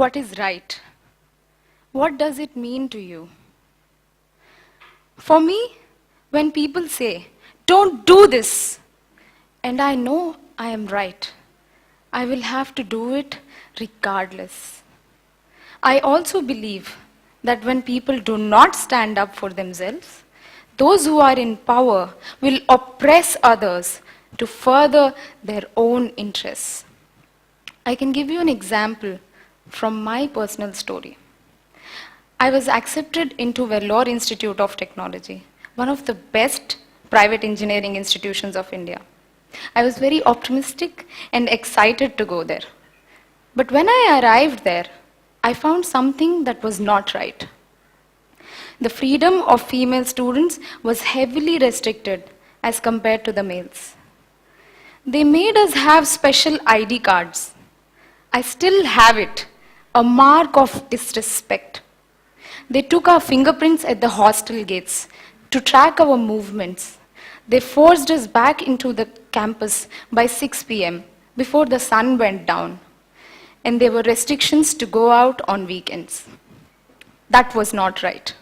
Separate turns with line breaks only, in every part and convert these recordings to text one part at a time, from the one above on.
what is right? What does it mean to you? For me, when people say, don't do this, and I know I am right, I will have to do it regardless. I also believe that when people do not stand up for themselves, those who are in power will oppress others to further their own interests. I can give you an example from my personal story. I was accepted into Bangalore Institute of Technology, one of the best private engineering institutions of India. I was very optimistic and excited to go there. But when I arrived there, I found something that was not right. The freedom of female students was heavily restricted as compared to the males. They made us have special ID cards. I still have it, a mark of disrespect. They took our fingerprints at the hostel gates to track our movements. They forced us back into the campus by 6 p.m. before the sun went down. And there were restrictions to go out on weekends. That was not right.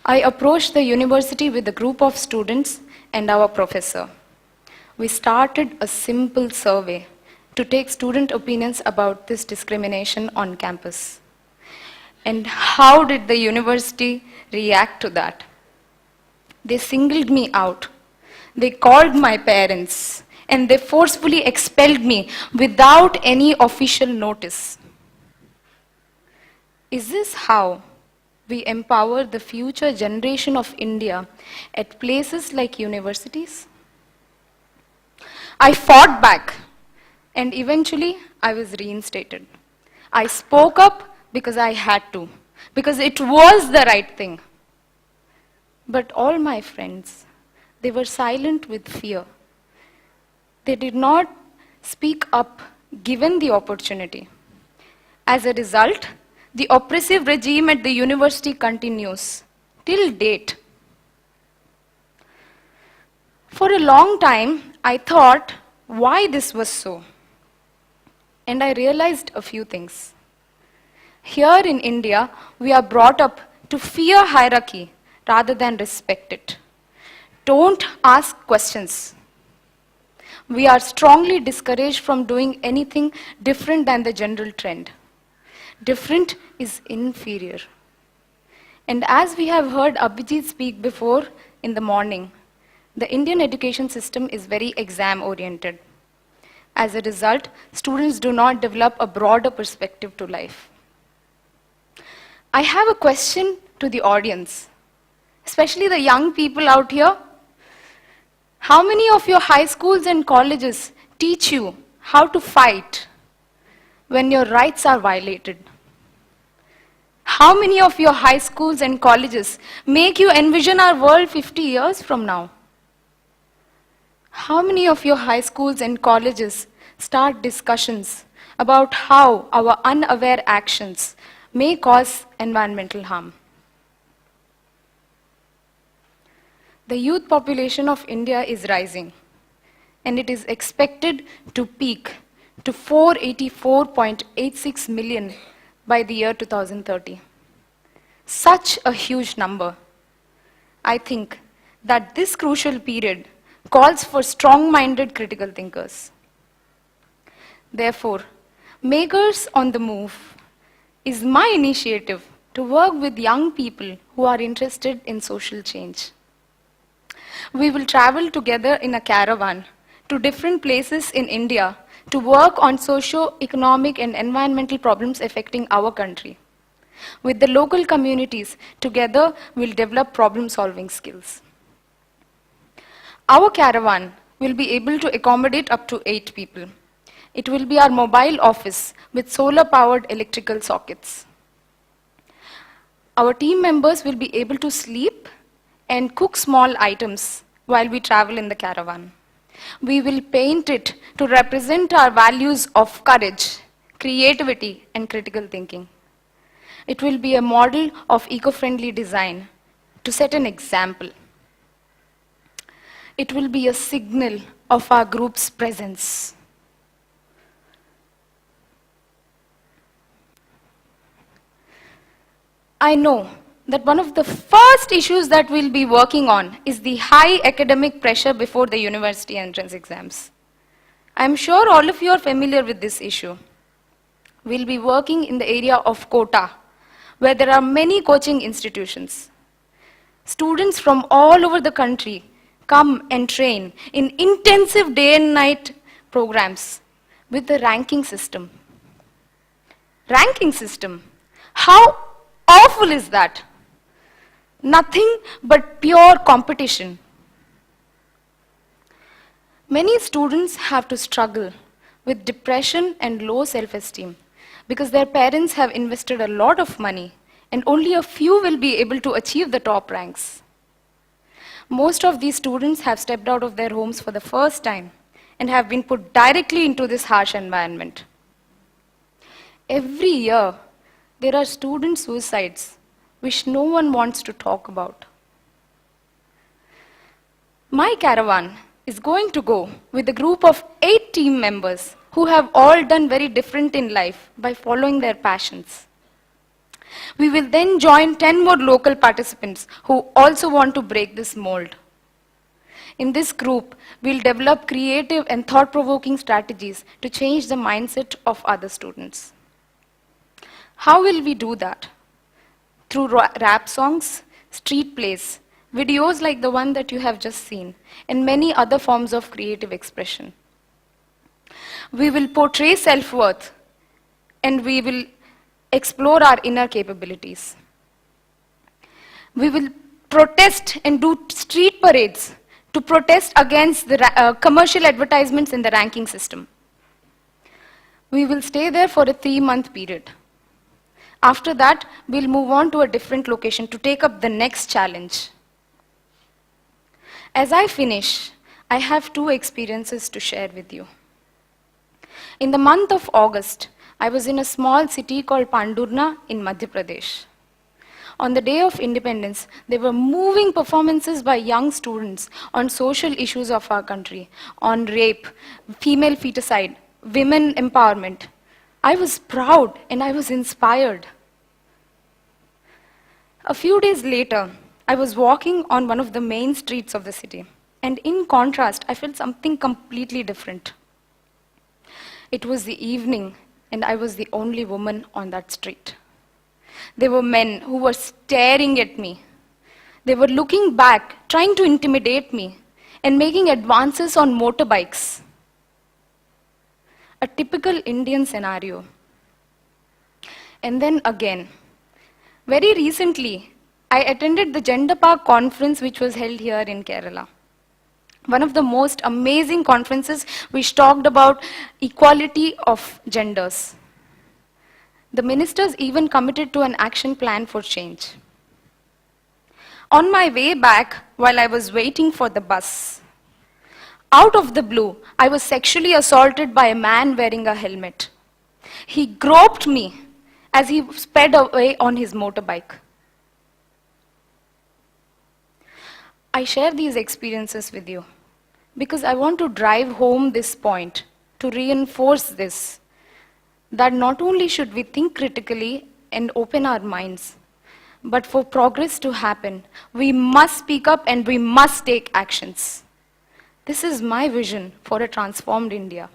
I approached the university with a group of students and our professor. We started a simple survey to take student opinions about this discrimination on campus. And how did the university react to that? They singled me out. They called my parents, and they forcefully expelled me without any official notice. Is this how we empower the future generation of India at places like universities? I fought back, and eventually I was reinstated. I spoke up because I had to, because it was the right thing. But all my friends, they were silent with fear. They did not speak up given the opportunity. As a result, the oppressive regime at the university continues till date. For a long time, I thought why this was so. And I realized a few things. Here in India, we are brought up to fear hierarchy rather than respect it. Don't ask questions. We are strongly discouraged from doing anything different than the general trend. Different is inferior. And as we have heard Abhijit speak before in the morning, the Indian education system is very exam-oriented. As a result, students do not develop a broader perspective to life. I have a question to the audience, especially the young people out here. How many of your high schools and colleges teach you how to fight when your rights are violated? How many of your high schools and colleges make you envision our world 50 years from now? How many of your high schools and colleges start discussions about how our unaware actions may cause environmental harm? The youth population of India is rising, and it is expected to peak to 484.86 million by the year 2030. Such a huge number. I think that this crucial period calls for strong-minded critical thinkers. Therefore, Makers on the Move is my initiative to work with young people who are interested in social change. We will travel together in a caravan to different places in India to work on socio-economic and environmental problems affecting our country. With the local communities, together we'll develop problem-solving skills. Our caravan will be able to accommodate up to 8 people. It will be our mobile office with solar-powered electrical sockets. Our team members will be able to sleep and cook small items while we travel in the caravan. We will paint it to represent our values of courage, creativity, and critical thinking. It will be a model of eco-friendly design to set an example. It will be a signal of our group's presence. I know that one of the first issues that we'll be working on is the high academic pressure before the university entrance exams. I'm sure all of you are familiar with this issue. We'll be working in the area of quota, where there are many coaching institutions. Students from all over the country come and train in intensive day and night programs with the ranking system. Ranking system. How awful is that? Nothing but pure competition. Many students have to struggle with depression and low self-esteem because their parents have invested a lot of money and only a few will be able to achieve the top ranks. Most of these students have stepped out of their homes for the first time and have been put directly into this harsh environment. Every year, there are student suicides which no one wants to talk about. My caravan is going to go with a group of 8 team members who have all done very different in life by following their passions. We will then join 10 more local participants who also want to break this mold. In this group, we'll develop creative and thought-provoking strategies to change the mindset of other students. How will we do that? Through rap songs, street plays, videos like the one that you have just seen, and many other forms of creative expression. We will portray self-worth, and we will explore our inner capabilities. We will protest and do street parades to protest against the commercial advertisements in the ranking system. We will stay there for a 3-month period. After that, we'll move on to a different location to take up the next challenge. As I finish, I have 2 experiences to share with you. In the month of August, I was in a small city called Pandurna in Madhya Pradesh. On the day of independence, there were moving performances by young students on social issues of our country, on rape, female feticide, women empowerment. I was proud and I was inspired. A few days later, I was walking on one of the main streets of the city, and in contrast, I felt something completely different. It was the evening, and I was the only woman on that street. There were men who were staring at me. They were looking back, trying to intimidate me, and making advances on motorbikes. A typical Indian scenario. And then again, very recently, I attended the Gender Park conference which was held here in Kerala. One of the most amazing conferences which talked about equality of genders. The ministers even committed to an action plan for change. On my way back, while I was waiting for the bus, out of the blue, I was sexually assaulted by a man wearing a helmet. He groped me as he sped away on his motorbike. I share these experiences with you because I want to drive home this point, to reinforce this, that not only should we think critically and open our minds, but for progress to happen, we must speak up and we must take actions. This is my vision for a transformed India.